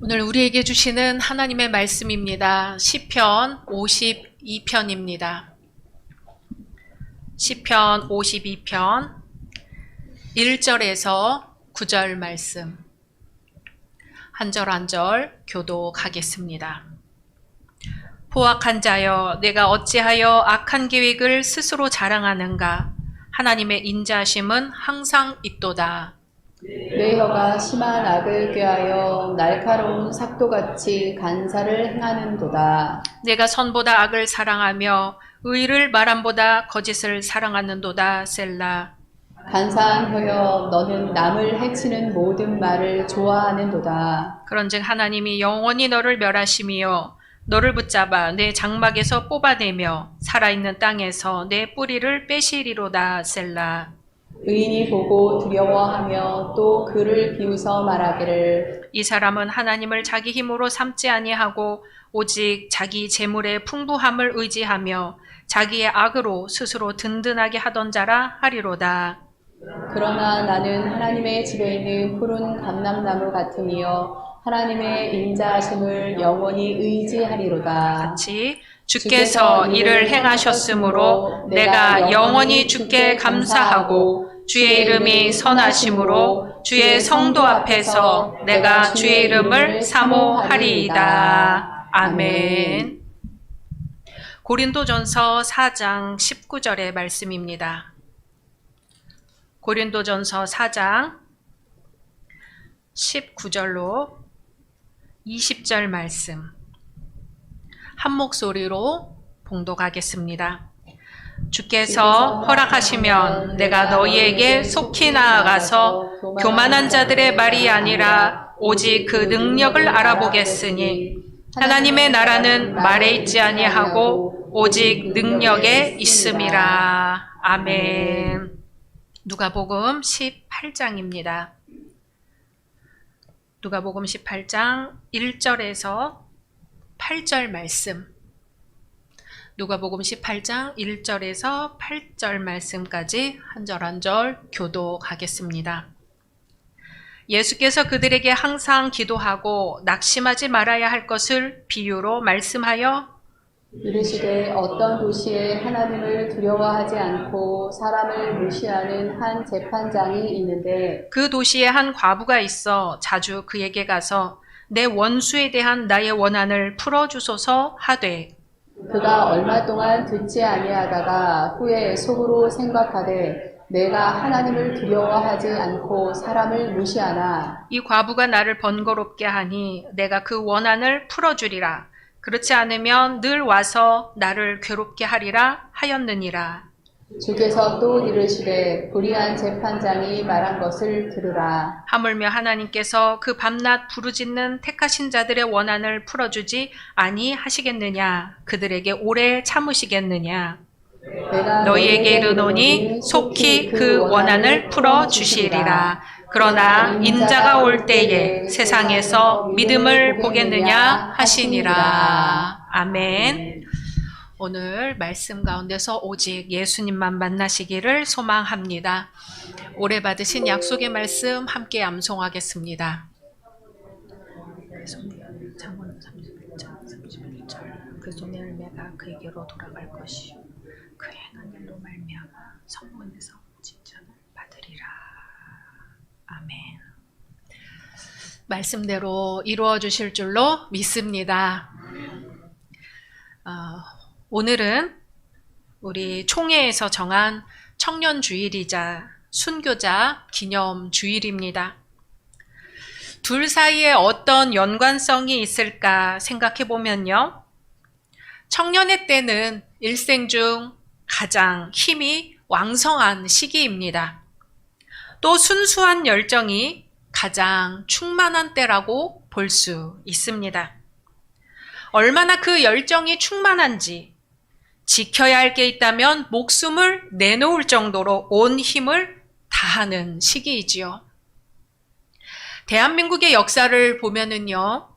오늘 우리에게 주시는 하나님의 말씀입니다. 시편 52편입니다. 시편 52편 1절에서 9절 말씀 한 절 한 절 교독하겠습니다. 포악한 자여, 내가 어찌하여 악한 계획을 스스로 자랑하는가? 하나님의 인자하심은 항상 있도다. 내 혀가 심한 악을 꾀하여 날카로운 삭도같이 간사를 행하는도다. 내가 선보다 악을 사랑하며 의를 말함보다 거짓을 사랑하는도다. 셀라. 간사한 혀여, 너는 남을 해치는 모든 말을 좋아하는도다. 그런즉 하나님이 영원히 너를 멸하심이요 너를 붙잡아 내 장막에서 뽑아내며 살아있는 땅에서 내 뿌리를 빼시리로다. 셀라. 의인이 보고 두려워하며 또 그를 비웃어 말하기를, 이 사람은 하나님을 자기 힘으로 삼지 아니하고 오직 자기 재물의 풍부함을 의지하며 자기의 악으로 스스로 든든하게 하던 자라 하리로다. 그러나 나는 하나님의 집에 있는 푸른 감람나무 같으니여 하나님의 인자하심을 영원히 의지하리로다. 같이 주께서 이를 행하셨으므로 내가 영원히 주께 감사하고 주의 이름이 선하심으로 주의 성도 앞에서 내가 주의 이름을 사모하리이다. 아멘. 고린도전서 4장 19절의 말씀입니다. 고린도전서 4장 19절로 20절 말씀 한 목소리로 봉독하겠습니다. 주께서 허락하시면 내가 너희에게 속히 나아가서 교만한 자들의 말이 아니라 오직 그 능력을 알아보겠으니 하나님의 나라는 말에 있지 아니하고 오직 능력에 있음이라. 아멘. 누가복음 18장입니다. 누가복음 18장 1절에서 8절 말씀. 누가복음 18장 1절에서 8절 말씀까지 한 절 한 절 교독하겠습니다. 예수께서 그들에게 항상 기도하고 낙심하지 말아야 할 것을 비유로 말씀하여 이르시되 어떤 도시에 하나님을 두려워하지 않고 사람을 무시하는 한 재판장이 있는데 그 도시에 한 과부가 있어 자주 그에게 가서 내 원수에 대한 나의 원한을 풀어주소서 하되 그가 얼마 동안 듣지 아니하다가 후에 속으로 생각하되 내가 하나님을 두려워하지 않고 사람을 무시하나 이 과부가 나를 번거롭게 하니 내가 그 원한을 풀어주리라. 그렇지 않으면 늘 와서 나를 괴롭게 하리라 하였느니라. 주께서 또 이르시되 불의한 재판장이 말한 것을 들으라. 하물며 하나님께서 그 밤낮 부르짖는 택하신 자들의 원한을 풀어주지 아니하시겠느냐. 그들에게 오래 참으시겠느냐. 내가 너희에게 이르노니 속히 그 원한을 풀어주시리라. 그러나 인자가 올 때에 세상에서 믿음을 보겠느냐 하시니라. 아멘. 오늘 말씀 가운데서 오직 예수님만 만나시기를 소망합니다. 올해 받으신 약속의 말씀 함께 암송하겠습니다. 잠언 31절 그 손의 열매가 그에게로 돌아갈 것이요 그 행한 일로 말미암아 성문에서 칭찬을 받으리라. 아멘. 말씀대로 이루어 주실 줄로 믿습니다. 오늘은 우리 총회에서 정한 청년주일이자 순교자 기념주일입니다. 둘 사이에 어떤 연관성이 있을까 생각해 보면요. 청년의 때는 일생 중 가장 힘이 왕성한 시기입니다. 또 순수한 열정이 가장 충만한 때라고 볼 수 있습니다. 얼마나 그 열정이 충만한지 지켜야 할 게 있다면 목숨을 내놓을 정도로 온 힘을 다하는 시기이지요. 대한민국의 역사를 보면은요,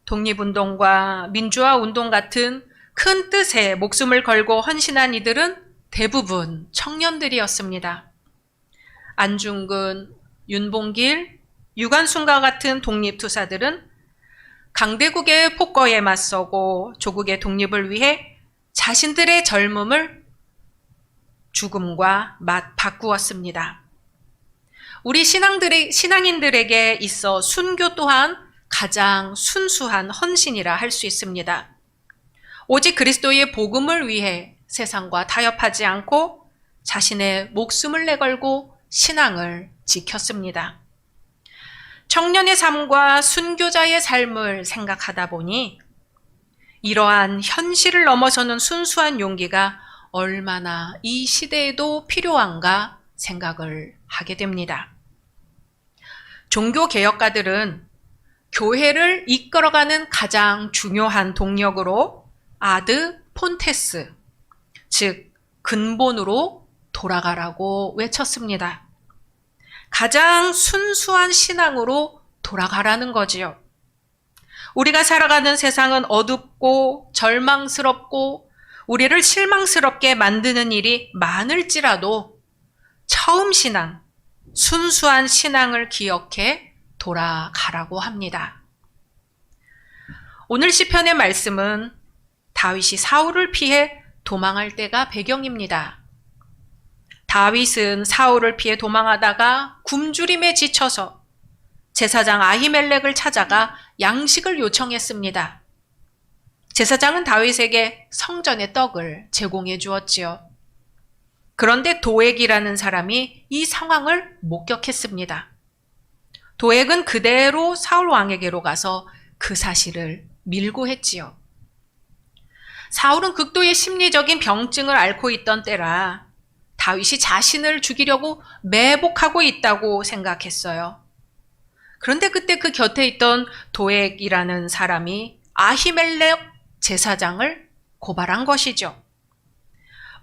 독립운동과 민주화운동 같은 큰 뜻에 목숨을 걸고 헌신한 이들은 대부분 청년들이었습니다. 안중근, 윤봉길, 유관순과 같은 독립투사들은 강대국의 폭거에 맞서고 조국의 독립을 위해 자신들의 젊음을 죽음과 바꾸었습니다. 우리 신앙인들에게 있어 순교 또한 가장 순수한 헌신이라 할 수 있습니다. 오직 그리스도의 복음을 위해 세상과 타협하지 않고 자신의 목숨을 내걸고 신앙을 지켰습니다. 청년의 삶과 순교자의 삶을 생각하다 보니 이러한 현실을 넘어서는 순수한 용기가 얼마나 이 시대에도 필요한가 생각을 하게 됩니다. 종교개혁가들은 교회를 이끌어가는 가장 중요한 동력으로 아드 폰테스, 즉 근본으로 돌아가라고 외쳤습니다. 가장 순수한 신앙으로 돌아가라는 거지요. 우리가 살아가는 세상은 어둡고 절망스럽고 우리를 실망스럽게 만드는 일이 많을지라도 처음 신앙, 순수한 신앙을 기억해 돌아가라고 합니다. 오늘 시편의 말씀은 다윗이 사울을 피해 도망할 때가 배경입니다. 다윗은 사울을 피해 도망하다가 굶주림에 지쳐서 제사장 아히멜렉을 찾아가 양식을 요청했습니다. 제사장은 다윗에게 성전의 떡을 제공해 주었지요. 그런데 도액이라는 사람이 이 상황을 목격했습니다. 도액은 그대로 사울 왕에게로 가서 그 사실을 밀고했지요. 사울은 극도의 심리적인 병증을 앓고 있던 때라 다윗이 자신을 죽이려고 매복하고 있다고 생각했어요. 그런데 그때 그 곁에 있던 도액이라는 사람이 아히멜렉 제사장을 고발한 것이죠.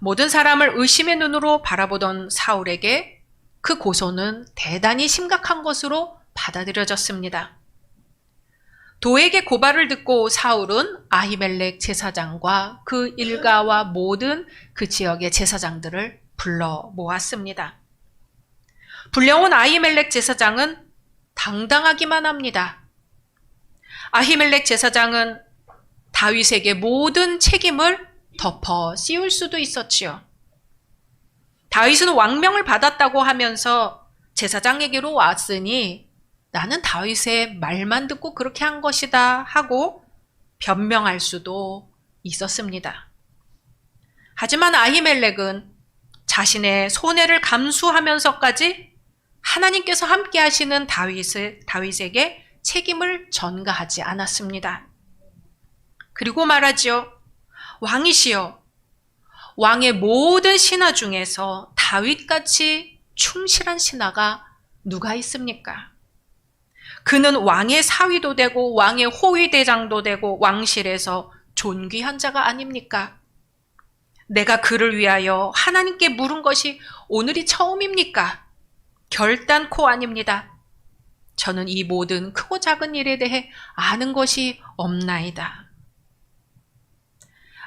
모든 사람을 의심의 눈으로 바라보던 사울에게 그 고소는 대단히 심각한 것으로 받아들여졌습니다. 도액의 고발을 듣고 사울은 아히멜렉 제사장과 그 일가와 모든 그 지역의 제사장들을 불러 모았습니다. 불려온 아히멜렉 제사장은 당당하기만 합니다. 아히멜렉 제사장은 다윗에게 모든 책임을 덮어 씌울 수도 있었지요. 다윗은 왕명을 받았다고 하면서 제사장에게로 왔으니 나는 다윗의 말만 듣고 그렇게 한 것이다 하고 변명할 수도 있었습니다. 하지만 아히멜렉은 자신의 손해를 감수하면서까지 하나님께서 함께 하시는 다윗에게 책임을 전가하지 않았습니다. 그리고 말하지요. 왕이시여, 왕의 모든 신하 중에서 다윗같이 충실한 신하가 누가 있습니까? 그는 왕의 사위도 되고 왕의 호위대장도 되고 왕실에서 존귀한 자가 아닙니까? 내가 그를 위하여 하나님께 물은 것이 오늘이 처음입니까? 결단코 아닙니다. 저는 이 모든 크고 작은 일에 대해 아는 것이 없나이다.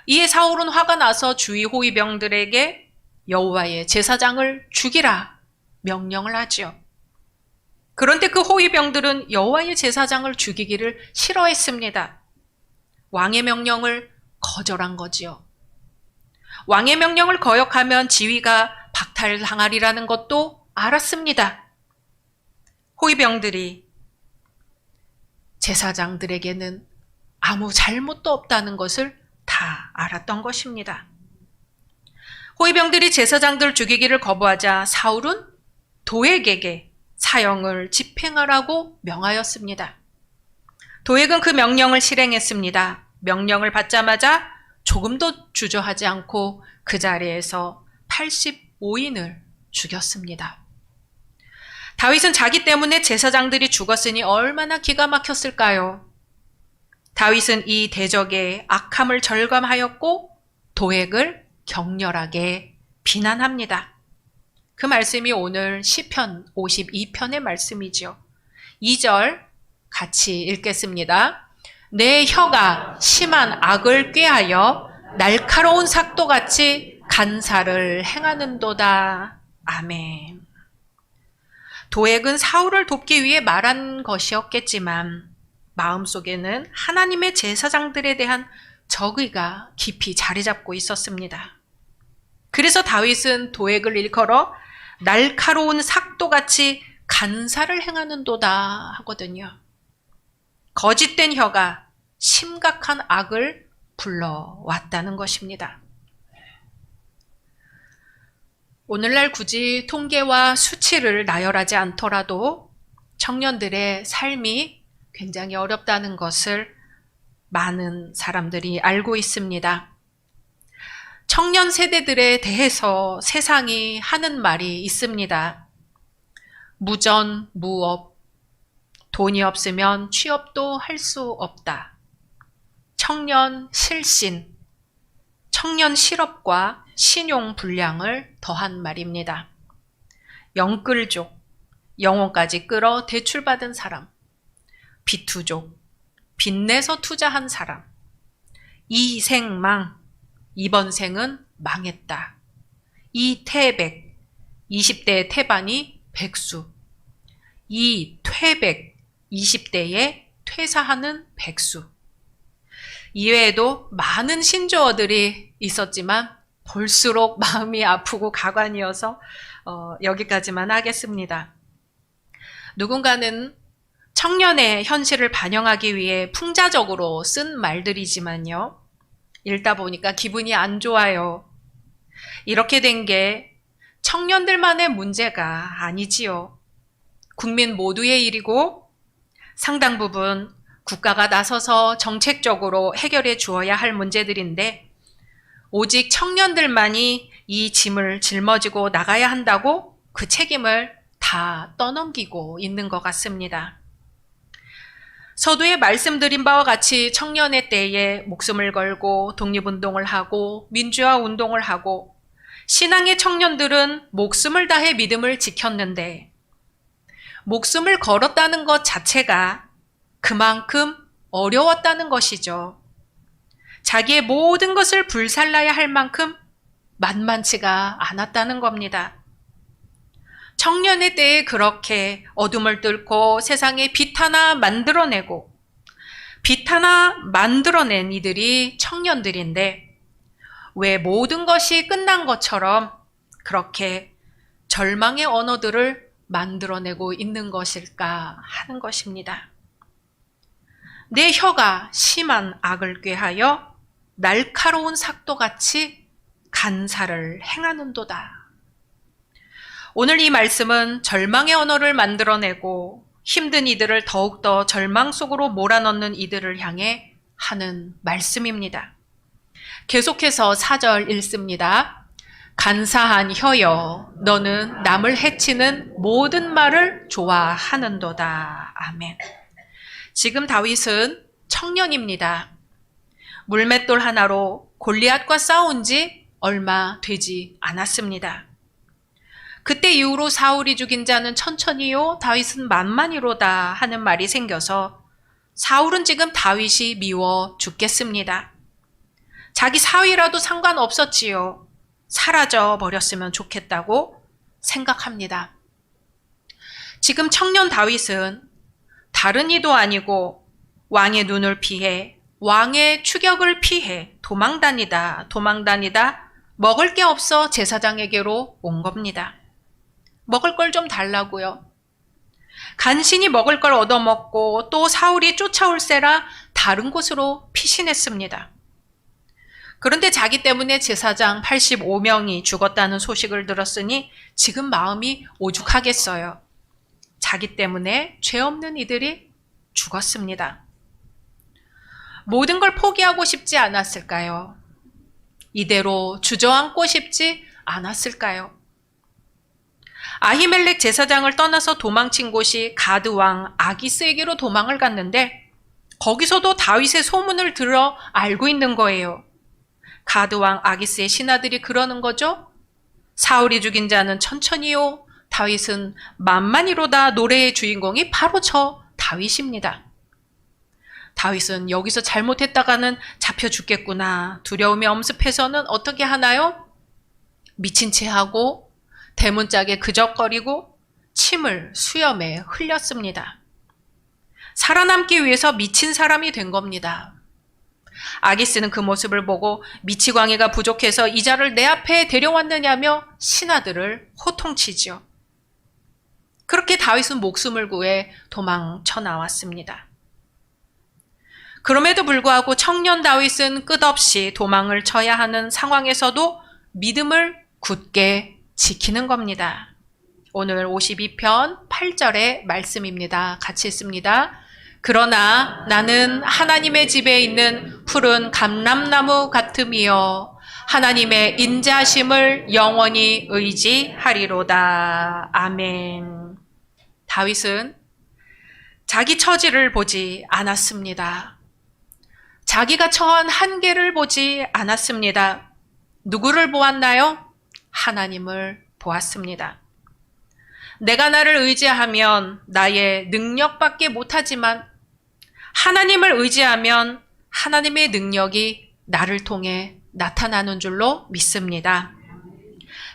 이에 사울은 화가 나서 주위 호위병들에게 여호와의 제사장을 죽이라 명령을 하지요. 그런데 그 호위병들은 여호와의 제사장을 죽이기를 싫어했습니다. 왕의 명령을 거절한 거지요. 왕의 명령을 거역하면 지위가 박탈당하리라는 것도 알았습니다. 호위병들이 제사장들에게는 아무 잘못도 없다는 것을 다 알았던 것입니다. 호위병들이 제사장들 죽이기를 거부하자 사울은 도액에게 사형을 집행하라고 명하였습니다. 도액은 그 명령을 실행했습니다. 명령을 받자마자 조금도 주저하지 않고 그 자리에서 85인을 죽였습니다. 다윗은 자기 때문에 제사장들이 죽었으니 얼마나 기가 막혔을까요? 다윗은 이 대적의 악함을 절감하였고 도액을 격렬하게 비난합니다. 그 말씀이 오늘 시편 52편의 말씀이죠. 2절 같이 읽겠습니다. 내 혀가 심한 악을 꾀하여 날카로운 삭도같이 간사를 행하는도다. 아멘. 도액은 사울을 돕기 위해 말한 것이었겠지만 마음속에는 하나님의 제사장들에 대한 적의가 깊이 자리 잡고 있었습니다. 그래서 다윗은 도액을 일컬어 날카로운 삭도같이 간사를 행하는도다 하거든요. 거짓된 혀가 심각한 악을 불러왔다는 것입니다. 오늘날 굳이 통계와 수치를 나열하지 않더라도 청년들의 삶이 굉장히 어렵다는 것을 많은 사람들이 알고 있습니다. 청년 세대들에 대해서 세상이 하는 말이 있습니다. 무전, 무업, 돈이 없으면 취업도 할 수 없다. 청년 실신, 청년 실업과 신용 불량을 더한 말입니다. 영끌족, 영혼까지 끌어 대출받은 사람, 비투족, 빚내서 투자한 사람, 이생망, 이번 생은 망했다. 이태백, 20대의 태반이 백수, 이퇴백, 20대에 퇴사하는 백수. 이외에도 많은 신조어들이 있었지만 볼수록 마음이 아프고 가관이어서 여기까지만 하겠습니다. 누군가는 청년의 현실을 반영하기 위해 풍자적으로 쓴 말들이지만요. 읽다 보니까 기분이 안 좋아요. 이렇게 된 게 청년들만의 문제가 아니지요. 국민 모두의 일이고 상당 부분 국가가 나서서 정책적으로 해결해 주어야 할 문제들인데 오직 청년들만이 이 짐을 짊어지고 나가야 한다고 그 책임을 다 떠넘기고 있는 것 같습니다. 서두에 말씀드린 바와 같이 청년의 때에 목숨을 걸고 독립운동을 하고 민주화 운동을 하고 신앙의 청년들은 목숨을 다해 믿음을 지켰는데 목숨을 걸었다는 것 자체가 그만큼 어려웠다는 것이죠. 자기의 모든 것을 불살라야 할 만큼 만만치가 않았다는 겁니다. 청년의 때에 그렇게 어둠을 뚫고 세상에 빛 하나 만들어내고 빛 하나 만들어낸 이들이 청년들인데 왜 모든 것이 끝난 것처럼 그렇게 절망의 언어들을 만들어내고 있는 것일까 하는 것입니다. 내 혀가 심한 악을 꾀하여 날카로운 삭도같이 간사를 행하는도다. 오늘 이 말씀은 절망의 언어를 만들어내고 힘든 이들을 더욱더 절망 속으로 몰아넣는 이들을 향해 하는 말씀입니다. 계속해서 4절 읽습니다. 간사한 혀여, 너는 남을 해치는 모든 말을 좋아하는도다. 아멘. 지금 다윗은 청년입니다. 물맷돌 하나로 골리앗과 싸운 지 얼마 되지 않았습니다. 그때 이후로 사울이 죽인 자는 천천히요, 다윗은 만만히로다 하는 말이 생겨서 사울은 지금 다윗이 미워 죽겠습니다. 자기 사위라도 상관없었지요. 사라져 버렸으면 좋겠다고 생각합니다. 지금 청년 다윗은 다른 이도 아니고 왕의 눈을 피해 왕의 추격을 피해 도망다니다 먹을 게 없어 제사장에게로 온 겁니다. 먹을 걸 좀 달라고요. 간신히 먹을 걸 얻어먹고 또 사울이 쫓아올세라 다른 곳으로 피신했습니다. 그런데 자기 때문에 제사장 85명이 죽었다는 소식을 들었으니 지금 마음이 오죽하겠어요. 자기 때문에 죄 없는 이들이 죽었습니다. 모든 걸 포기하고 싶지 않았을까요? 이대로 주저앉고 싶지 않았을까요? 아히멜렉 제사장을 떠나서 도망친 곳이 가드 왕 아기스에게로 도망을 갔는데 거기서도 다윗의 소문을 들어 알고 있는 거예요. 가드 왕 아기스의 신하들이 그러는 거죠. 사울이 죽인 자는 천천히요, 다윗은 만만히로다 노래의 주인공이 바로 저 다윗입니다. 다윗은 여기서 잘못했다가는 잡혀 죽겠구나 두려움에 엄습해서는 어떻게 하나요? 미친 채 하고 대문짝에 그적거리고 침을 수염에 흘렸습니다. 살아남기 위해서 미친 사람이 된 겁니다. 아기스는 그 모습을 보고 미치광이가 부족해서 이 자를 내 앞에 데려왔느냐며 신하들을 호통치죠. 그렇게 다윗은 목숨을 구해 도망쳐 나왔습니다. 그럼에도 불구하고 청년 다윗은 끝없이 도망을 쳐야 하는 상황에서도 믿음을 굳게 지키는 겁니다. 오늘 52편 8절의 말씀입니다. 같이 읽습니다. 그러나 나는 하나님의 집에 있는 푸른 감람나무 같음이여 하나님의 인자하심을 영원히 의지하리로다. 아멘. 다윗은 자기 처지를 보지 않았습니다. 자기가 처한 한계를 보지 않았습니다. 누구를 보았나요? 하나님을 보았습니다. 내가 나를 의지하면 나의 능력밖에 못하지만 하나님을 의지하면 하나님의 능력이 나를 통해 나타나는 줄로 믿습니다.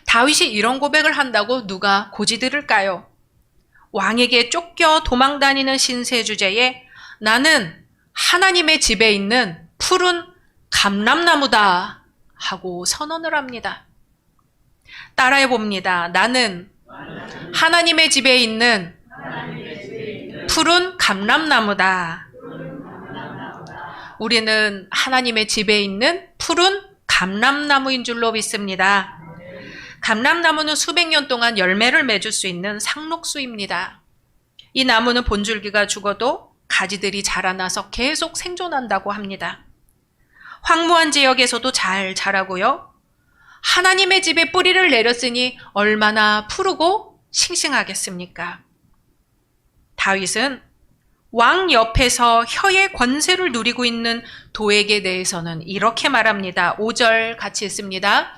다윗이 이런 고백을 한다고 누가 고지 들을까요? 왕에게 쫓겨 도망다니는 신세 주제에 나는 하나님의 집에 있는 푸른 감람나무다 하고 선언을 합니다. 따라해 봅니다. 나는 하나님의 집에 있는 푸른 감람나무다. 우리는 하나님의 집에 있는 푸른 감람나무인 줄로 믿습니다. 감람나무는 수백 년 동안 열매를 맺을 수 있는 상록수입니다. 이 나무는 본줄기가 죽어도 가지들이 자라나서 계속 생존한다고 합니다. 황무한 지역에서도 잘 자라고요. 하나님의 집에 뿌리를 내렸으니 얼마나 푸르고 싱싱하겠습니까? 다윗은 왕 옆에서 혀의 권세를 누리고 있는 도액에 대해서는 이렇게 말합니다. 5절 같이 읽습니다.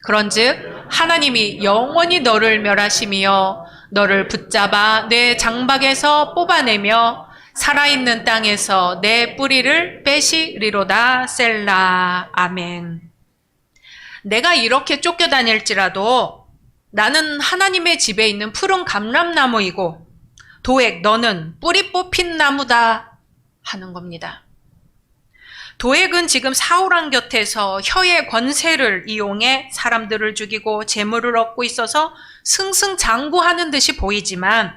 그런즉 하나님이 영원히 너를 멸하시며 너를 붙잡아 내 장박에서 뽑아내며 살아있는 땅에서 내 뿌리를 빼시리로다. 셀라. 아멘. 내가 이렇게 쫓겨다닐지라도 나는 하나님의 집에 있는 푸른 감람나무이고 도액 너는 뿌리 뽑힌 나무다 하는 겁니다. 도액은 지금 사울왕 곁에서 혀의 권세를 이용해 사람들을 죽이고 재물을 얻고 있어서 승승장구하는 듯이 보이지만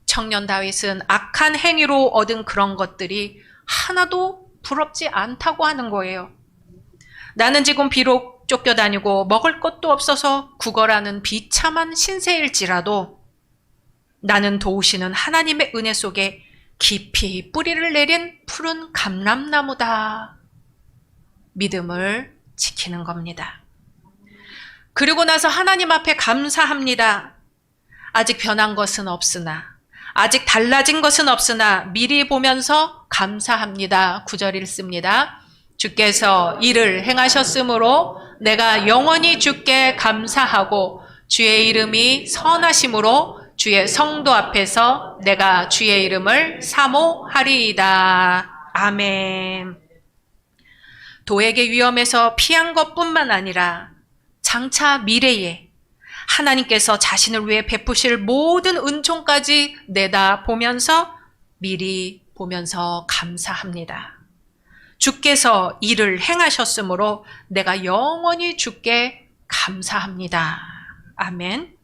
청년 다윗은 악한 행위로 얻은 그런 것들이 하나도 부럽지 않다고 하는 거예요. 나는 지금 비록 쫓겨다니고 먹을 것도 없어서 구걸하는 비참한 신세일지라도 나는 도우시는 하나님의 은혜 속에 깊이 뿌리를 내린 푸른 감람나무다. 믿음을 지키는 겁니다. 그리고 나서 하나님 앞에 감사합니다. 아직 변한 것은 없으나 아직 달라진 것은 없으나 미리 보면서 감사합니다. 9절 읽습니다. 주께서 이를 행하셨으므로 내가 영원히 주께 감사하고 주의 이름이 선하심으로 주의 성도 앞에서 내가 주의 이름을 사모하리이다. 아멘. 도액의 위험에서 피한 것뿐만 아니라 장차 미래에 하나님께서 자신을 위해 베푸실 모든 은총까지 내다보면서 미리 보면서 감사합니다. 주께서 이를 행하셨으므로 내가 영원히 주께 감사합니다. 아멘.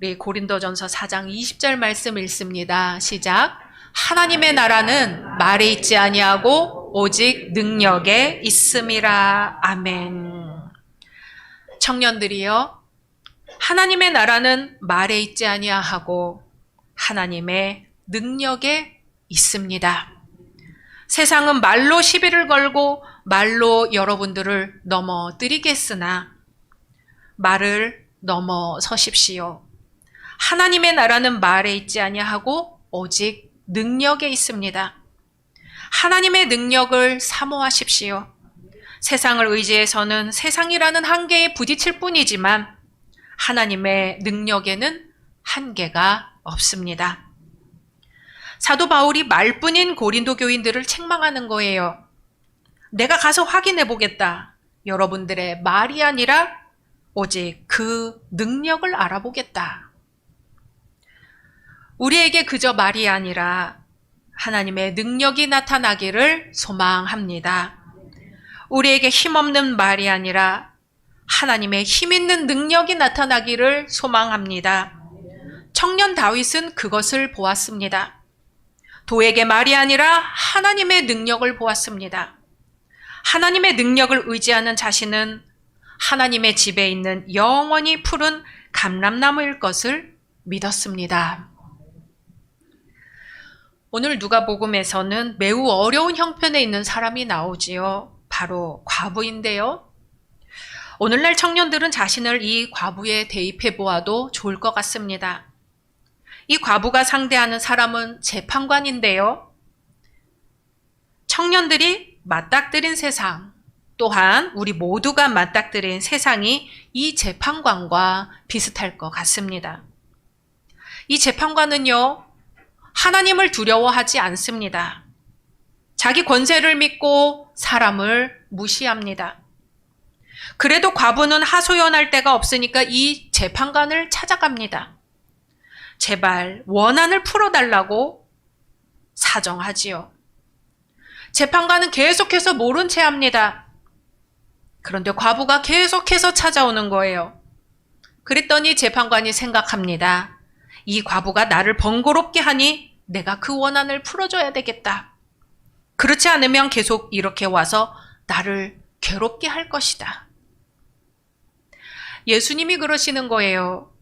우리 고린도전서 4장 20절 말씀 읽습니다. 시작. 하나님의 나라는 말에 있지 아니하고 오직 능력에 있음이라. 아멘. 청년들이여, 하나님의 나라는 말에 있지 아니하고 하나님의 능력에 있습니다. 세상은 말로 시비를 걸고 말로 여러분들을 넘어뜨리겠으나 말을 넘어서십시오. 하나님의 나라는 말에 있지 아니하고 오직 능력에 있습니다. 하나님의 능력을 사모하십시오. 세상을 의지해서는 세상이라는 한계에 부딪힐 뿐이지만 하나님의 능력에는 한계가 없습니다. 사도 바울이 말뿐인 고린도 교인들을 책망하는 거예요. 내가 가서 확인해 보겠다. 여러분들의 말이 아니라 오직 그 능력을 알아보겠다. 우리에게 그저 말이 아니라 하나님의 능력이 나타나기를 소망합니다. 우리에게 힘없는 말이 아니라 하나님의 힘있는 능력이 나타나기를 소망합니다. 청년 다윗은 그것을 보았습니다. 도에게 말이 아니라 하나님의 능력을 보았습니다. 하나님의 능력을 의지하는 자신은 하나님의 집에 있는 영원히 푸른 감람나무일 것을 믿었습니다. 오늘 누가복음에서는 매우 어려운 형편에 있는 사람이 나오지요. 바로 과부인데요. 오늘날 청년들은 자신을 이 과부에 대입해 보아도 좋을 것 같습니다. 이 과부가 상대하는 사람은 재판관인데요. 청년들이 맞닥뜨린 세상, 또한 우리 모두가 맞닥뜨린 세상이 이 재판관과 비슷할 것 같습니다. 이 재판관은요, 하나님을 두려워하지 않습니다. 자기 권세를 믿고 사람을 무시합니다. 그래도 과부는 하소연할 데가 없으니까 이 재판관을 찾아갑니다. 제발 원한을 풀어달라고 사정하지요. 재판관은 계속해서 모른 채 합니다. 그런데 과부가 계속해서 찾아오는 거예요. 그랬더니 재판관이 생각합니다. 이 과부가 나를 번거롭게 하니 내가 그 원한을 풀어줘야 되겠다. 그렇지 않으면 계속 이렇게 와서 나를 괴롭게 할 것이다. 예수님이 그러시는 거예요.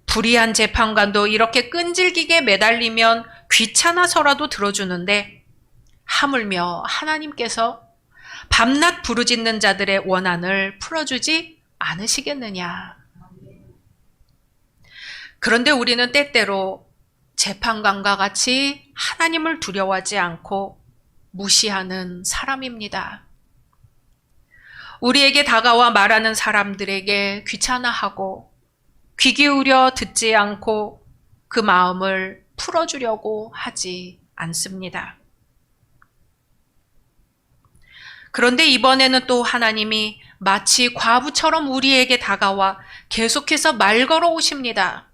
불의한 재판관도 이렇게 끈질기게 매달리면 귀찮아서라도 들어주는데 하물며 하나님께서 밤낮 부르짖는 자들의 원한을 풀어주지 않으시겠느냐. 그런데 우리는 때때로 재판관과 같이 하나님을 두려워하지 않고 무시하는 사람입니다. 우리에게 다가와 말하는 사람들에게 귀찮아하고 귀 기울여 듣지 않고 그 마음을 풀어주려고 하지 않습니다. 그런데 이번에는 또 하나님이 마치 과부처럼 우리에게 다가와 계속해서 말 걸어 오십니다.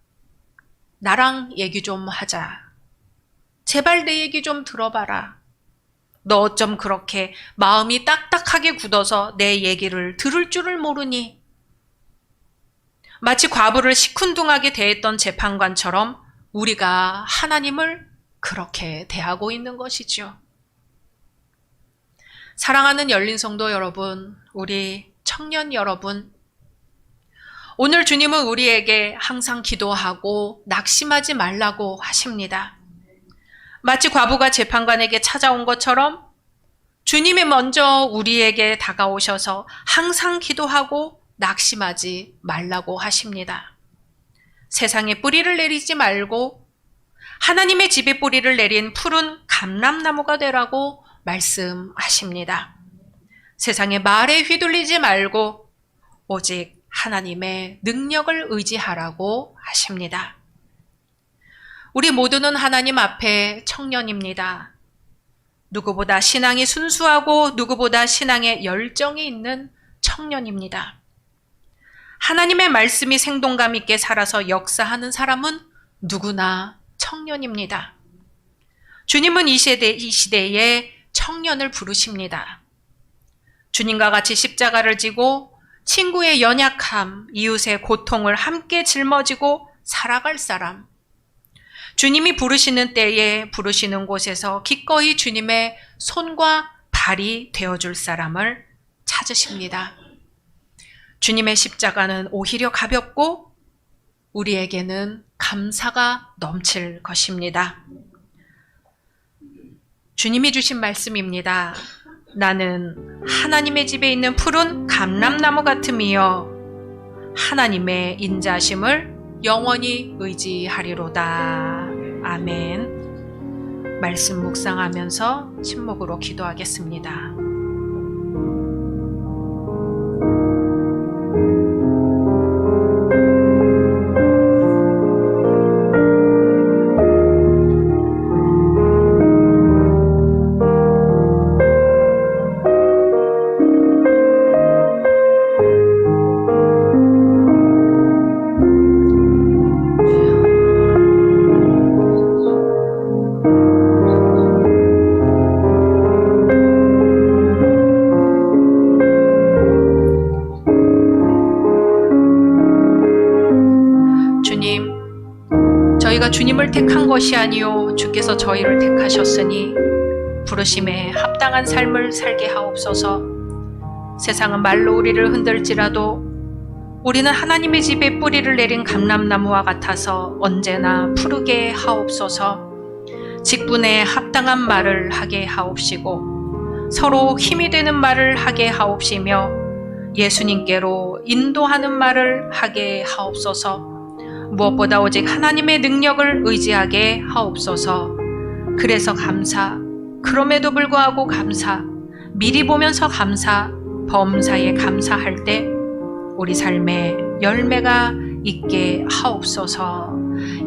나랑 얘기 좀 하자. 제발 내 얘기 좀 들어봐라. 너 어쩜 그렇게 마음이 딱딱하게 굳어서 내 얘기를 들을 줄을 모르니? 마치 과부를 시큰둥하게 대했던 재판관처럼 우리가 하나님을 그렇게 대하고 있는 것이죠. 사랑하는 열린 성도 여러분, 우리 청년 여러분, 오늘 주님은 우리에게 항상 기도하고 낙심하지 말라고 하십니다. 마치 과부가 재판관에게 찾아온 것처럼 주님이 먼저 우리에게 다가오셔서 항상 기도하고 낙심하지 말라고 하십니다. 세상에 뿌리를 내리지 말고 하나님의 집에 뿌리를 내린 푸른 감람나무가 되라고 말씀하십니다. 세상의 말에 휘둘리지 말고 오직 하나님의 능력을 의지하라고 하십니다. 우리 모두는 하나님 앞에 청년입니다. 누구보다 신앙이 순수하고 누구보다 신앙에 열정이 있는 청년입니다. 하나님의 말씀이 생동감 있게 살아서 역사하는 사람은 누구나 청년입니다. 주님은 이 시대에 청년을 부르십니다. 주님과 같이 십자가를 지고 친구의 연약함, 이웃의 고통을 함께 짊어지고 살아갈 사람, 주님이 부르시는 때에 부르시는 곳에서 기꺼이 주님의 손과 발이 되어줄 사람을 찾으십니다. 주님의 십자가는 오히려 가볍고 우리에게는 감사가 넘칠 것입니다. 주님이 주신 말씀입니다. 나는 하나님의 집에 있는 푸른 감람나무 같음이여 하나님의 인자심을 영원히 의지하리로다. 아멘. 말씀 묵상하면서 침묵으로 기도하겠습니다. 우리가 주님을 택한 것이 아니요 주께서 저희를 택하셨으니 부르심에 합당한 삶을 살게 하옵소서. 세상은 말로 우리를 흔들지라도 우리는 하나님의 집에 뿌리를 내린 감람나무와 같아서 언제나 푸르게 하옵소서. 직분에 합당한 말을 하게 하옵시고 서로 힘이 되는 말을 하게 하옵시며 예수님께로 인도하는 말을 하게 하옵소서. 무엇보다 오직 하나님의 능력을 의지하게 하옵소서. 그래서 감사, 그럼에도 불구하고 감사, 미리 보면서 감사, 범사에 감사할 때 우리 삶에 열매가 있게 하옵소서.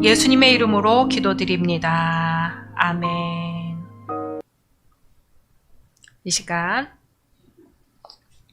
예수님의 이름으로 기도드립니다. 아멘. 이 시간